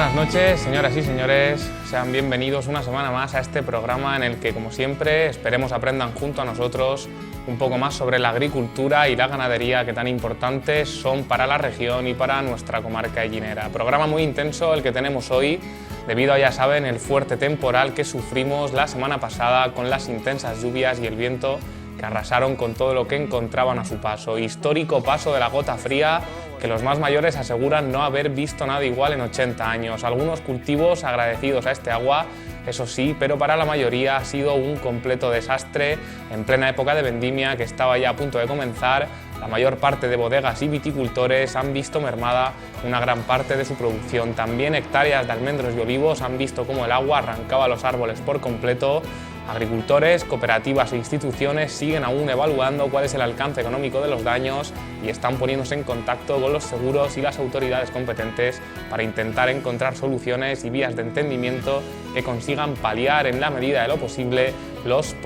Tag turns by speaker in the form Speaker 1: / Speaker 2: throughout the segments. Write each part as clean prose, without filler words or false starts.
Speaker 1: buenas noches, señoras y señores. Sean bienvenidos una semana más a este programa en el que, como siempre, esperemos aprendan junto a nosotros un poco más sobre la agricultura y la ganadería que tan importantes son para la región y para nuestra comarca llinera. Programa muy intenso el que tenemos hoy, debido a, ya saben, el fuerte temporal que sufrimos la semana pasada con las intensas lluvias y el viento que arrasaron con todo lo que encontraban a su paso. Histórico paso de la gota fría que los más mayores aseguran no haber visto nada igual en 80 años. Algunos cultivos agradecidos a este agua, eso sí, pero para la mayoría ha sido un completo desastre en plena época de vendimia que estaba ya a punto de comenzar. La mayor parte de bodegas y viticultores han visto mermada una gran parte de su producción. También hectáreas de almendros y olivos han visto cómo el agua arrancaba los árboles por completo. Agricultores, cooperativas e instituciones siguen aún evaluando cuál es el alcance económico de los daños y están poniéndose en contacto con los seguros y las autoridades competentes para intentar encontrar soluciones y vías de entendimiento que consigan paliar en la medida de lo posible los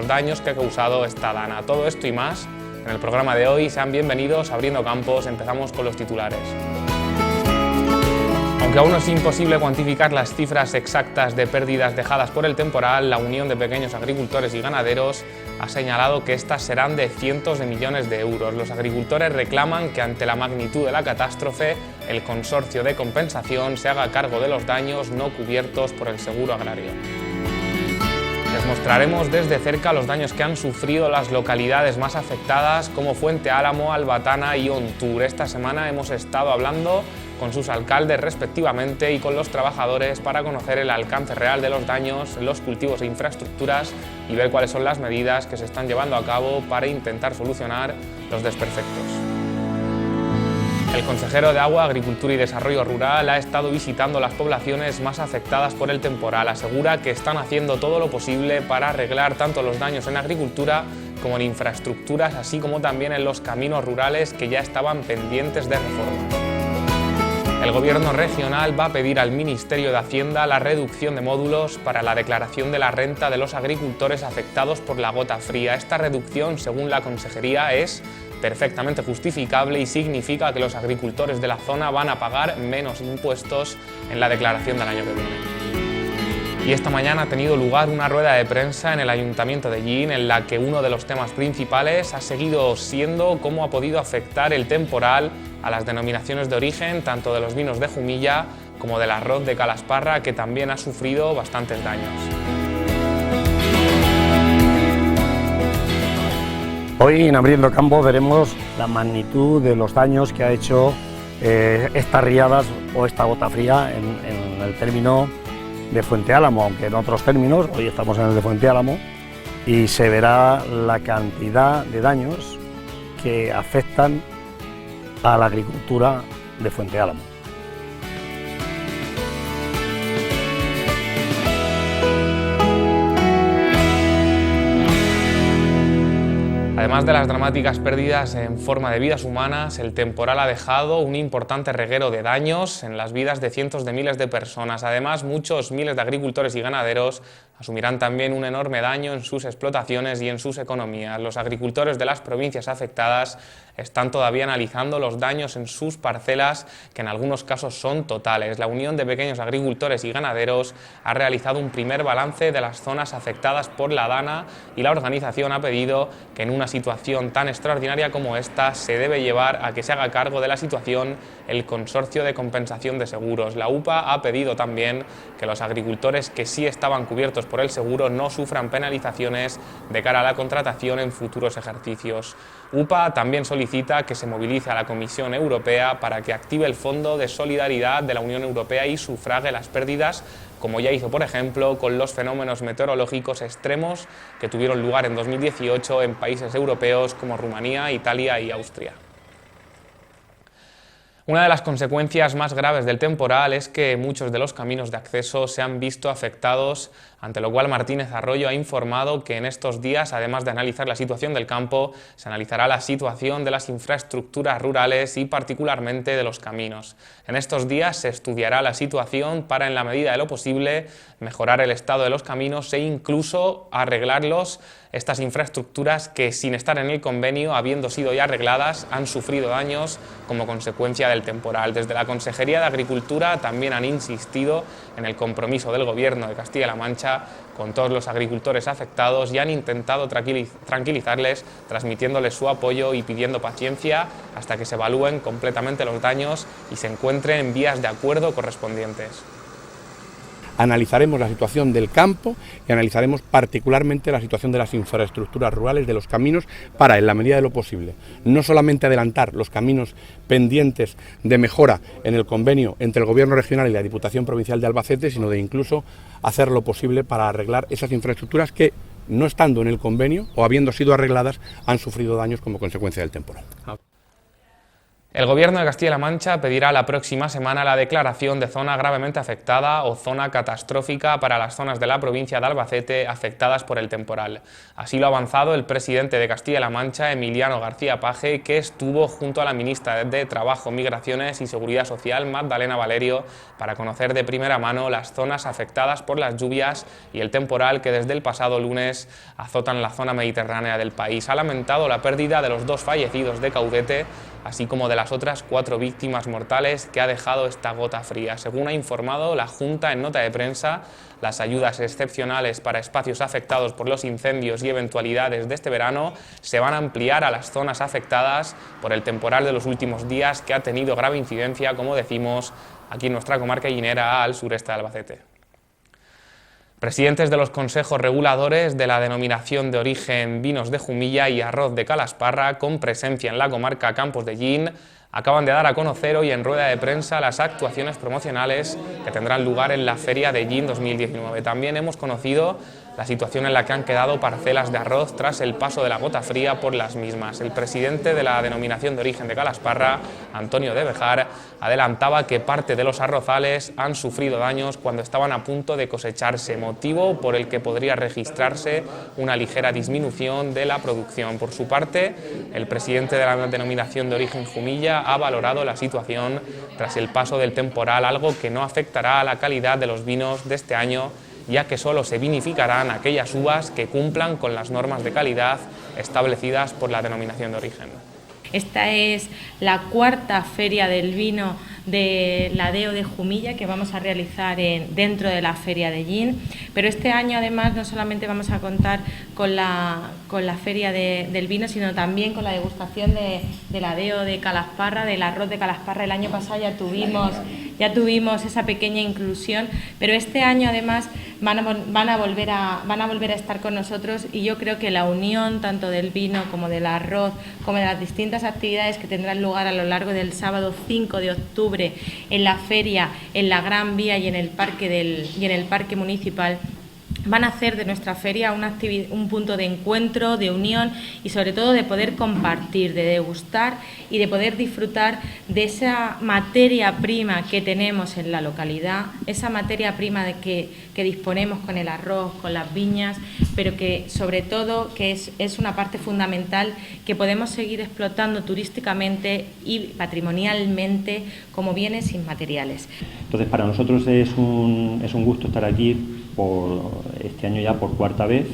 Speaker 1: daños que ha causado esta dana. Todo esto y más en el programa de hoy. Sean bienvenidos a Abriendo Campos. Empezamos con los titulares. Aunque aún es imposible cuantificar las cifras exactas de pérdidas dejadas por el temporal, la Unión de Pequeños Agricultores y Ganaderos ha señalado que estas serán de cientos de millones de euros. Los agricultores reclaman que ante la magnitud de la catástrofe, el consorcio de compensación se haga cargo de los daños no cubiertos por el seguro agrario. Les mostraremos desde cerca los daños que han sufrido las localidades más afectadas como Fuente Álamo, Albatana y Ontur. Esta semana hemos estado hablando con sus alcaldes respectivamente y con los trabajadores para conocer el alcance real de los daños en los cultivos e infraestructuras y ver cuáles son las medidas que se están llevando a cabo para intentar solucionar los desperfectos. El consejero de Agua, Agricultura y Desarrollo Rural ha estado visitando las poblaciones más afectadas por el temporal. Asegura que están haciendo todo lo posible para arreglar tanto los daños en agricultura como en infraestructuras, así como también en los caminos rurales que ya estaban pendientes de reforma. El Gobierno regional va a pedir al Ministerio de Hacienda la reducción de módulos para la declaración de la renta de los agricultores afectados por la gota fría. Esta reducción, según la Consejería, es perfectamente justificable y significa que los agricultores de la zona van a pagar menos impuestos en la declaración del año que viene. Y esta mañana ha tenido lugar una rueda de prensa en el Ayuntamiento de Llín en la que uno de los temas principales ha seguido siendo cómo ha podido afectar el temporal a las denominaciones de origen, tanto de los vinos de Jumilla como del arroz de Calasparra, que también ha sufrido bastantes daños.
Speaker 2: Hoy en Abriendo Campos veremos la magnitud de los daños que ha hecho estas riadas o esta gota fría en el término de Fuente Álamo, aunque en otros términos, hoy estamos en el de Fuente Álamo, y se verá la cantidad de daños que afectan a la agricultura de Fuente Álamo.
Speaker 1: Además de las dramáticas pérdidas en forma de vidas humanas, el temporal ha dejado un importante reguero de daños en las vidas de cientos de miles de personas. Además, muchos miles de agricultores y ganaderos asumirán también un enorme daño en sus explotaciones y en sus economías. Los agricultores de las provincias afectadas están todavía analizando los daños en sus parcelas, que en algunos casos son totales. La Unión de Pequeños Agricultores y Ganaderos ha realizado un primer balance de las zonas afectadas por la dana y la organización ha pedido que en una situación tan extraordinaria como esta se debe llevar a que se haga cargo de la situación el Consorcio de Compensación de Seguros. La UPA ha pedido también que los agricultores que sí estaban cubiertos por el seguro no sufran penalizaciones de cara a la contratación en futuros ejercicios. UPA también solicita que se movilice a la Comisión Europea para que active el Fondo de Solidaridad de la Unión Europea y sufrague las pérdidas, como ya hizo, por ejemplo, con los fenómenos meteorológicos extremos que tuvieron lugar en 2018 en países europeos como Rumanía, Italia y Austria. Una de las consecuencias más graves del temporal es que muchos de los caminos de acceso se han visto afectados, ante lo cual Martínez Arroyo ha informado que en estos días, además de analizar la situación del campo, se analizará la situación de las infraestructuras rurales y particularmente de los caminos. En estos días se estudiará la situación para, en la medida de lo posible, mejorar el estado de los caminos e incluso arreglarlos estas infraestructuras que, sin estar en el convenio, habiendo sido ya arregladas, han sufrido daños como consecuencia del temporal. Desde la Consejería de Agricultura también han insistido en el compromiso del Gobierno de Castilla-La Mancha con todos los agricultores afectados y han intentado tranquilizarles, transmitiéndoles su apoyo y pidiendo paciencia hasta que se evalúen completamente los daños y se encuentren vías de acuerdo correspondientes.
Speaker 3: Analizaremos la situación del campo y analizaremos particularmente la situación de las infraestructuras rurales, de los caminos, para, en la medida de lo posible, no solamente adelantar los caminos pendientes de mejora en el convenio entre el Gobierno regional y la Diputación Provincial de Albacete, sino de incluso hacer lo posible para arreglar esas infraestructuras que, no estando en el convenio o habiendo sido arregladas, han sufrido daños como consecuencia del temporal.
Speaker 1: El Gobierno de Castilla-La Mancha pedirá la próxima semana la declaración de zona gravemente afectada o zona catastrófica para las zonas de la provincia de Albacete afectadas por el temporal. Así lo ha avanzado el presidente de Castilla-La Mancha, Emiliano García Paje, que estuvo junto a la ministra de Trabajo, Migraciones y Seguridad Social, Magdalena Valerio, para conocer de primera mano las zonas afectadas por las lluvias y el temporal que desde el pasado lunes azotan la zona mediterránea del país. Ha lamentado la pérdida de los 2 fallecidos de Caudete, así como de las otras 4 víctimas mortales que ha dejado esta gota fría. Según ha informado la Junta en nota de prensa, las ayudas excepcionales para espacios afectados por los incendios y eventualidades de este verano se van a ampliar a las zonas afectadas por el temporal de los últimos días, que ha tenido grave incidencia, como decimos, aquí en nuestra comarca llinera, al sureste de Albacete. Presidentes de los consejos reguladores de la denominación de origen Vinos de Jumilla y Arroz de Calasparra, con presencia en la comarca Campos de Llín, acaban de dar a conocer hoy en rueda de prensa las actuaciones promocionales que tendrán lugar en la Feria de Llín 2019. También hemos conocido la situación en la que han quedado parcelas de arroz tras el paso de la gota fría por las mismas. El presidente de la denominación de origen de Calasparra, Antonio de Bejar, adelantaba que parte de los arrozales han sufrido daños cuando estaban a punto de cosecharse, motivo por el que podría registrarse una ligera disminución de la producción. Por su parte, el presidente de la denominación de origen Jumilla ha valorado la situación tras el paso del temporal, algo que no afectará a la calidad de los vinos de este año, ya que solo se vinificarán aquellas uvas que cumplan con las normas de calidad establecidas por la denominación de origen.
Speaker 4: Esta es la 4ª Feria del Vino de la DEO de Jumilla que vamos a realizar dentro de la Feria de Llín, pero este año además no solamente vamos a contar con la Feria del Vino, sino también con la degustación de la DEO de Calasparra, del arroz de Calasparra. El año pasado ya tuvimos esa pequeña inclusión, pero este año además van a volver a estar con nosotros, y yo creo que la unión tanto del vino como del arroz, como de las distintas actividades que tendrán lugar a lo largo del sábado 5 de octubre en la feria, en la Gran Vía y en el parque municipal, van a hacer de nuestra feria un punto de encuentro, de unión y sobre todo de poder compartir, de degustar y de poder disfrutar de esa materia prima que tenemos en la localidad, esa materia prima que disponemos con el arroz, con las viñas, pero que sobre todo que es una parte fundamental que podemos seguir explotando turísticamente y patrimonialmente como bienes inmateriales.
Speaker 5: Entonces, para nosotros es un gusto estar aquí. Por este año ya por 4ª vez,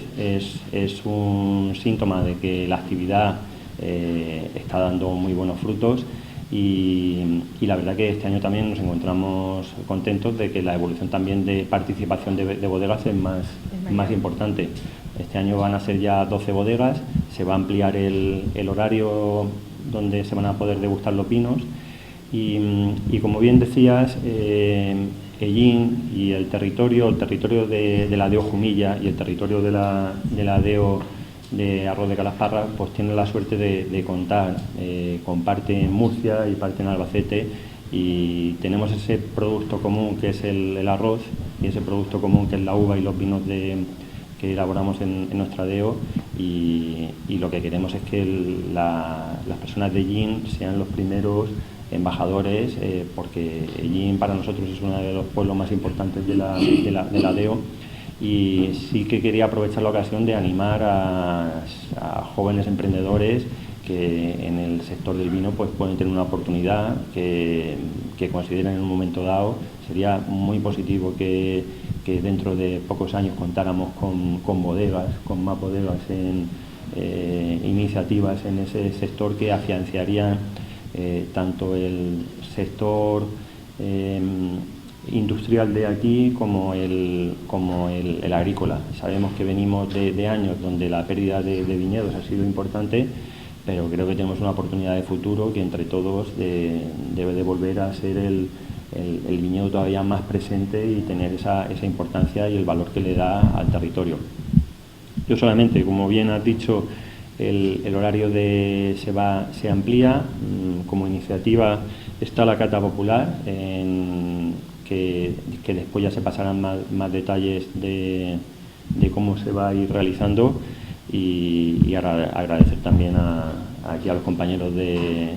Speaker 5: es un síntoma de que la actividad está dando muy buenos frutos y la verdad que este año también nos encontramos contentos de que la evolución también de participación de bodegas es más importante. Este año van a ser ya 12 bodegas, se va a ampliar el horario donde se van a poder degustar los vinos y como bien decías, Ellín y el territorio de la DEO Jumilla y el territorio de la DEO de Arroz de Calasparra pues tienen la suerte de contar con parte en Murcia y parte en Albacete, y tenemos ese producto común que es el arroz y ese producto común que es la uva y los vinos que elaboramos en nuestra DEO, y lo que queremos es que las personas de Ellín sean los primeros embajadores, porque Ellín para nosotros es uno de los pueblos más importantes de la DEO, y sí que quería aprovechar la ocasión de animar a jóvenes emprendedores en el sector del vino pues pueden tener una oportunidad que consideren en un momento dado. Sería muy positivo que dentro de pocos años contáramos con bodegas, con más bodegas en iniciativas en ese sector que afianzarían tanto el sector industrial de aquí como el agrícola. Sabemos que venimos de años donde la pérdida de viñedos ha sido importante, pero creo que tenemos una oportunidad de futuro que entre todos debe de volver a ser el viñedo todavía más presente y tener esa importancia y el valor que le da al territorio. Yo solamente, como bien has dicho, el horario se amplía. Como iniciativa está la cata popular, que después ya se pasarán más detalles de cómo se va a ir realizando, y agradecer también aquí a los compañeros de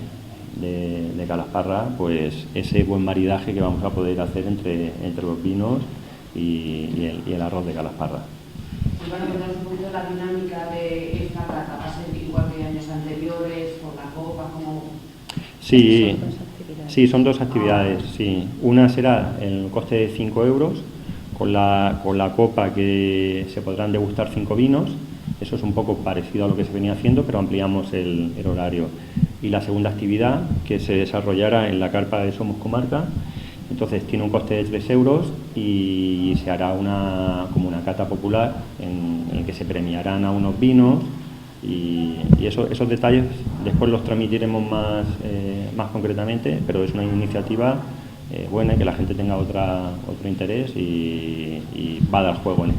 Speaker 5: Calasparra pues ese buen maridaje que vamos a poder hacer entre los vinos y el arroz de Calasparra.
Speaker 6: Bueno, contanos un poquito la dinámica de esta cata. ¿Va a ser igual que años anteriores, por la copa, como...?
Speaker 5: Sí, son dos actividades, sí. Una será el coste de 5 euros, con la copa que se podrán degustar 5 vinos. Eso es un poco parecido a lo que se venía haciendo, pero ampliamos el horario. Y la segunda actividad, que se desarrollará en la carpa de Somos Comarca, entonces tiene un coste de 3 euros y se hará como una cata popular en el que se premiarán a unos vinos, y esos detalles después los transmitiremos más concretamente, pero es una iniciativa buena, que la gente tenga otro interés y va a dar juego en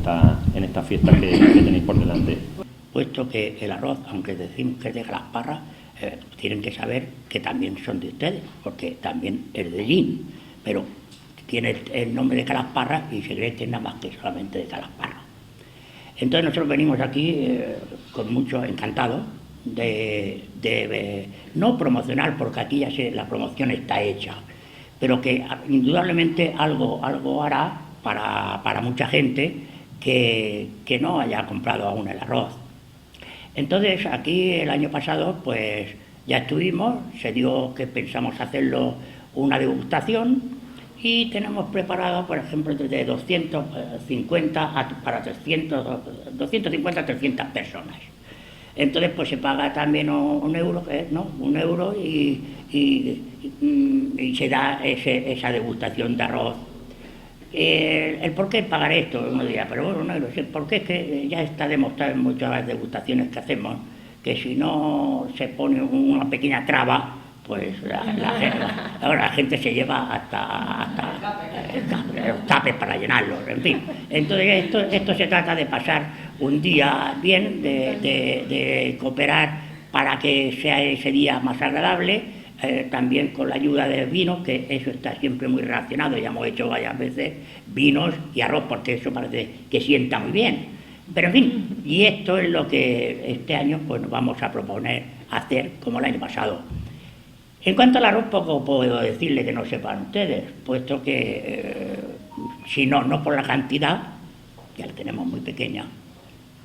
Speaker 5: esta fiesta que tenéis por delante.
Speaker 7: Puesto que el arroz, aunque decimos que es de Calasparra, tienen que saber que también son de ustedes, porque también es de Llín, pero tiene el nombre de Calasparra y se cree que es nada más que solamente de Calasparra. Entonces nosotros venimos aquí con mucho encantado de no promocionar, porque aquí ya la promoción está hecha, pero que indudablemente algo hará para mucha gente que no haya comprado aún el arroz. Entonces aquí el año pasado pues ya estuvimos, se dio que pensamos hacerlo una degustación, y tenemos preparado, por ejemplo, de 250 para 250 a 300 personas. Entonces pues se paga también un euro, ¿no? Un euro y se da esa degustación de arroz. El por qué pagar esto, uno dirá, pero bueno, no sé por qué, es que ya está demostrado en muchas de las degustaciones que hacemos que si no se pone una pequeña traba, pues la gente se lleva hasta los tapes para llenarlos, en fin. Entonces esto se trata de pasar un día bien, de cooperar para que sea ese día más agradable, también con la ayuda del vino, que eso está siempre muy relacionado. Ya hemos hecho varias veces vinos y arroz, porque eso parece que sienta muy bien. Pero en fin, y esto es lo que este año pues nos vamos a proponer hacer como el año pasado. En cuanto al arroz, poco puedo decirle que no sepan ustedes, puesto que si no por la cantidad, ya la tenemos muy pequeña,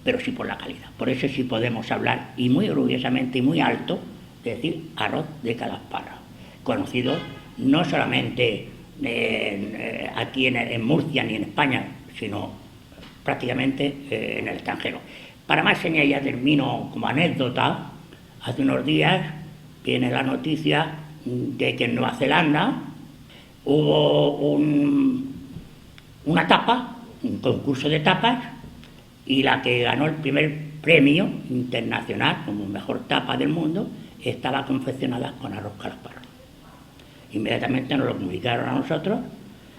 Speaker 7: pero sí por la calidad. Por eso sí podemos hablar, y muy orgullosamente y muy alto, de decir arroz de Calasparra, conocido no solamente aquí en Murcia ni en España, sino prácticamente en el extranjero. Para más señal, ya termino como anécdota. Hace unos días viene la noticia de que en Nueva Zelanda hubo una tapa, un concurso de tapas, y la que ganó el primer premio internacional como mejor tapa del mundo estaba confeccionada con arroz Calasparra. Inmediatamente nos lo comunicaron a nosotros.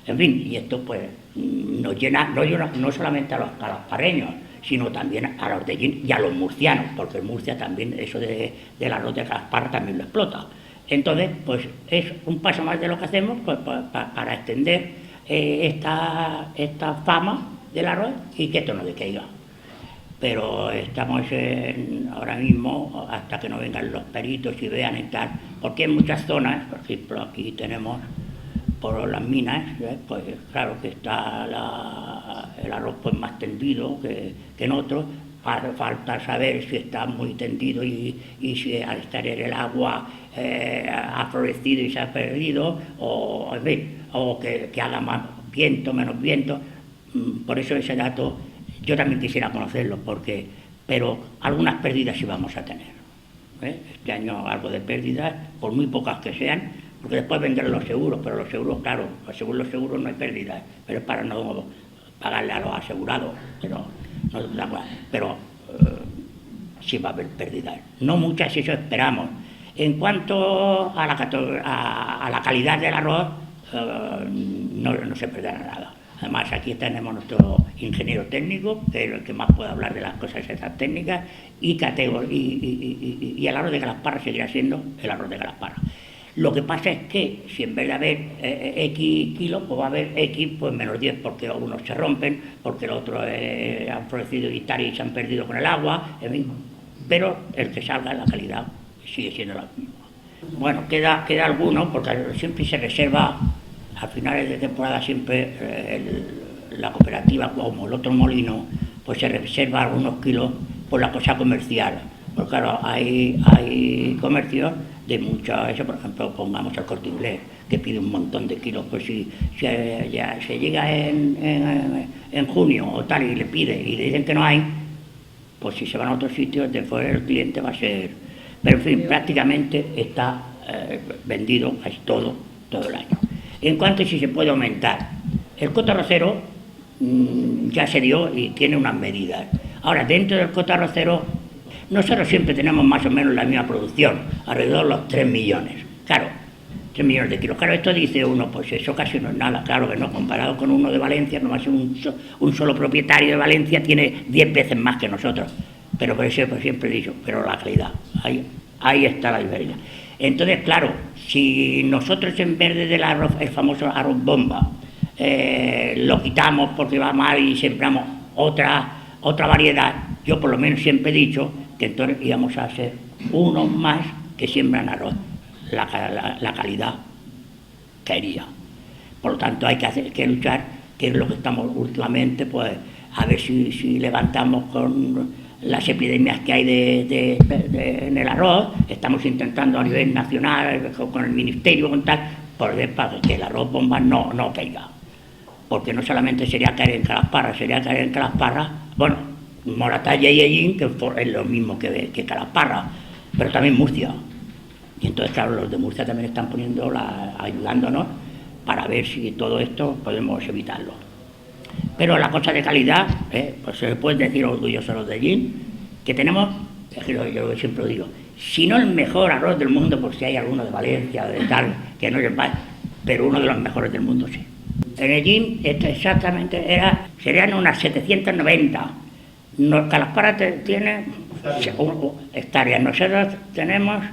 Speaker 7: En fin, y esto pues nos llena, no solamente a los calasparreños, sino también a los de Llín y a los murcianos, porque en Murcia también eso del arroz de Calasparra también lo explota. Entonces, pues es un paso más de lo que hacemos pues, para extender esta fama del arroz y que esto no decaiga. Pero estamos ahora mismo, hasta que no vengan los peritos y vean y tal, porque en muchas zonas, por ejemplo, aquí tenemos por las minas, pues claro que está el arroz pues más tendido que en otros, hace falta saber si está muy tendido y si al estar en el agua ha florecido y se ha perdido, o, en fin, o que haga más viento, menos viento. Por eso ese dato yo también quisiera conocerlo, pero algunas pérdidas sí vamos a tener. Este año algo de pérdidas, por muy pocas que sean, porque después vendrán los seguros, pero los seguros, claro, según los seguros no hay pérdidas, pero es para no pagarle a los asegurados, pero sí va a haber pérdidas. No muchas, eso esperamos. En cuanto a la calidad del arroz, no se perderá nada. Además, aquí tenemos nuestro ingeniero técnico, que es el que más puede hablar de las cosas esas técnicas, y el arroz de Calasparra seguirá siendo el arroz de Calasparra. Lo que pasa es que si en vez de haber X kilos, pues va a haber X pues menos 10, porque algunos se rompen, porque los otros han florecido y se han perdido con el agua, en fin. Pero el que salga, la calidad sigue siendo la misma. Bueno, queda alguno, porque siempre se reserva, al finales de temporada siempre la cooperativa, como el otro molino, pues se reserva algunos kilos por la cosa comercial. Porque claro, hay comercios de mucha, eso por ejemplo, pongamos el Corte Inglés, que pide un montón de kilos, pues si ya se llega en junio o tal y le pide y le dicen que no hay, pues si se van a otros sitios, después el cliente va a ser... Pero en fin, prácticamente está vendido casi todo el año. En cuanto a si se puede aumentar, el cota arrocero ya se dio y tiene unas medidas. Ahora, dentro del cota arrocero, nosotros siempre tenemos más o menos la misma producción, alrededor de los 3 millones. Claro, 3 millones de kilos. Claro, esto dice uno, pues eso casi no es nada. Claro que no, comparado con uno de Valencia, no va a ser un solo propietario de Valencia, tiene 10 veces más que nosotros. Pero por eso pues, siempre he dicho, pero la calidad, ahí está la diferencia. Entonces, claro, si nosotros en vez del arroz, el famoso arroz bomba, lo quitamos porque va mal y sembramos otra variedad, yo por lo menos siempre he dicho que entonces íbamos a ser unos más que siembran arroz. La calidad caería. Por lo tanto, hay que luchar, que es lo que estamos últimamente, pues a ver si levantamos con las epidemias que hay en el arroz. Estamos intentando a nivel nacional, con el ministerio, con tal, para que el arroz bomba no caiga. Porque no solamente sería caer en Calasparra, bueno, Moratalla y Hellín, que es lo mismo que Calasparra, pero también Murcia. Y entonces, claro, los de Murcia también están ayudándonos para ver si todo esto podemos evitarlo. Pero la cosa de calidad, pues se puede decir orgullosos los de allí, que tenemos, es que yo siempre lo digo, si no el mejor arroz del mundo, por si hay alguno de Valencia o de tal, que no es mal, pero uno de los mejores del mundo sí. En el GIN exactamente serían unas 790. Calasparra tiene hectáreas, nosotros tenemos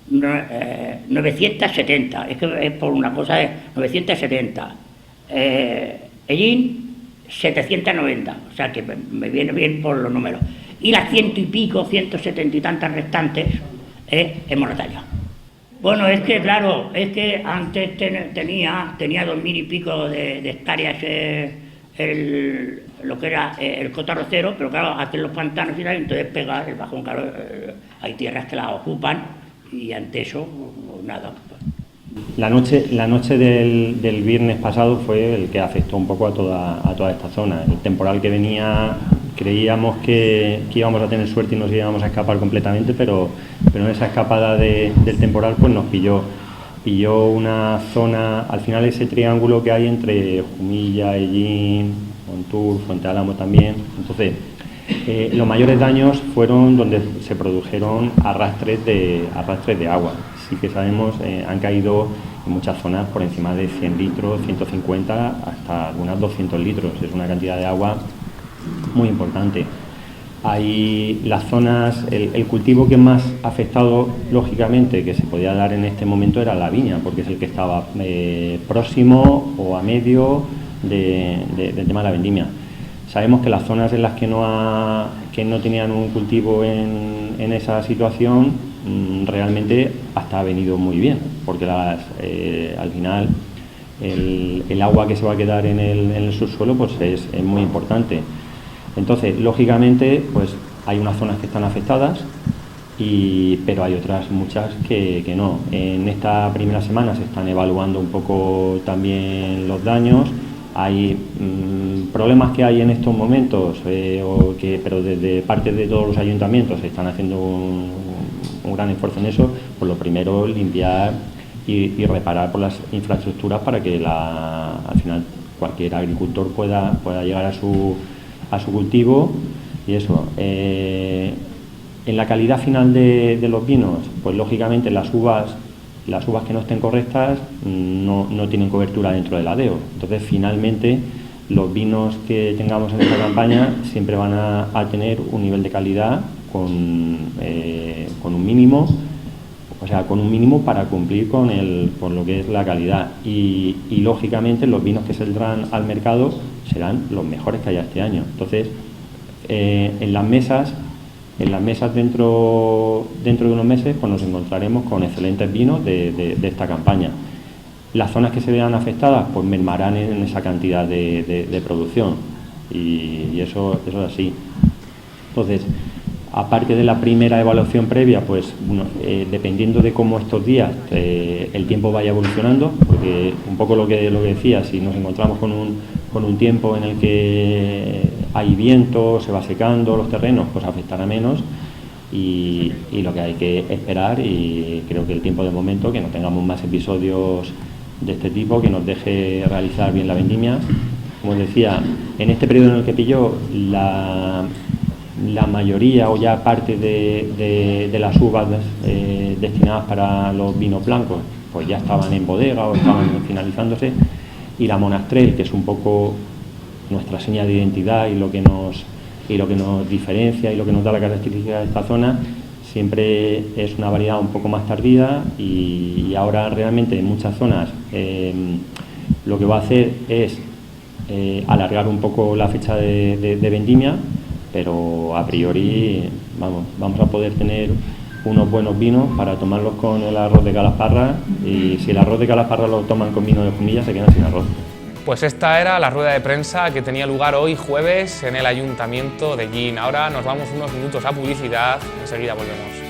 Speaker 7: 970, es que es por una cosa de 970. Ellín 790, o sea que me viene bien por los números. Y las 100 y pico, 170 y tantas restantes en Moratalla. Bueno, es que claro, es que antes tenía 2000 y pico de hectáreas lo que era el cota arrocero, pero claro, hacen los pantanos y tal, entonces pega el bajón, claro, hay tierras que las ocupan y ante eso, pues nada.
Speaker 5: La noche del viernes pasado fue el que afectó un poco a toda esta zona. El temporal que venía, creíamos que íbamos a tener suerte y nos íbamos a escapar completamente, pero en esa escapada del temporal pues nos pilló una zona, al final ese triángulo que hay entre Jumilla, Hellín, Montur, Fuente Álamo también. Entonces, los mayores daños fueron donde se produjeron arrastres de agua. Sí que sabemos, han caído en muchas zonas por encima de 100 litros, 150, hasta algunas 200 litros. Es una cantidad de agua muy importante. Hay las zonas, el cultivo que más afectado, lógicamente, que se podía dar en este momento era la viña, porque es el que estaba próximo o a medio del tema de la vendimia. Sabemos que las zonas en las que no tenían un cultivo en esa situación, realmente hasta ha venido muy bien, porque al final el agua que se va a quedar en el subsuelo pues es muy importante. Entonces, lógicamente, pues hay unas zonas que están afectadas, pero hay otras muchas que no. En esta primera semana se están evaluando un poco también los daños. Hay problemas que hay en estos momentos, pero desde parte de todos los ayuntamientos se están haciendo un gran esfuerzo en eso. Pues lo primero, limpiar y reparar por las infraestructuras para que al final cualquier agricultor pueda llegar a su cultivo y eso. En la calidad final de los vinos, pues lógicamente las uvas que no estén correctas no tienen cobertura dentro del ADEO. Entonces, finalmente, los vinos que tengamos en esta campaña siempre van a tener un nivel de calidad con un mínimo, con un mínimo para cumplir con lo que es la calidad. Y lógicamente, los vinos que saldrán al mercado serán los mejores que haya este año. Entonces, en las mesas dentro de unos meses, pues nos encontraremos con excelentes vinos de esta campaña. Las zonas que se vean afectadas pues mermarán en esa cantidad de producción y eso es así. Entonces, aparte de la primera evaluación previa, pues dependiendo de cómo estos días el tiempo vaya evolucionando, porque un poco lo que decía, si nos encontramos con un tiempo en el que hay viento, se va secando los terrenos, pues afectará menos y lo que hay que esperar, y creo que el tiempo de momento, que no tengamos más episodios de este tipo, que nos deje realizar bien la vendimia. Como os decía, en este periodo en el que pilló, la mayoría o ya parte de las uvas destinadas para los vinos blancos pues ya estaban en bodega o estaban finalizándose, y la Monastrell, que es un poco nuestra seña de identidad y lo que nos diferencia y lo que nos da la característica de esta zona, siempre es una variedad un poco más tardía, y ahora realmente en muchas zonas lo que va a hacer es alargar un poco la fecha de vendimia, pero a priori vamos a poder tener unos buenos vinos para tomarlos con el arroz de Calasparra, y si el arroz de Calasparra lo toman con vino de Jumilla se quedan sin arroz.
Speaker 1: Pues esta era la rueda de prensa que tenía lugar hoy jueves en el Ayuntamiento de Llín. Ahora nos vamos unos minutos a publicidad, enseguida volvemos.